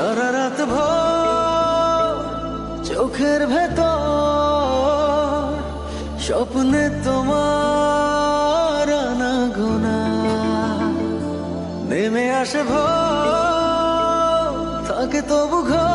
সারা রাত ভর চোখের ভেতর স্বপ্নে তোমার আনাগোনা নেমে আসে ভোর থাকে তবু ঘর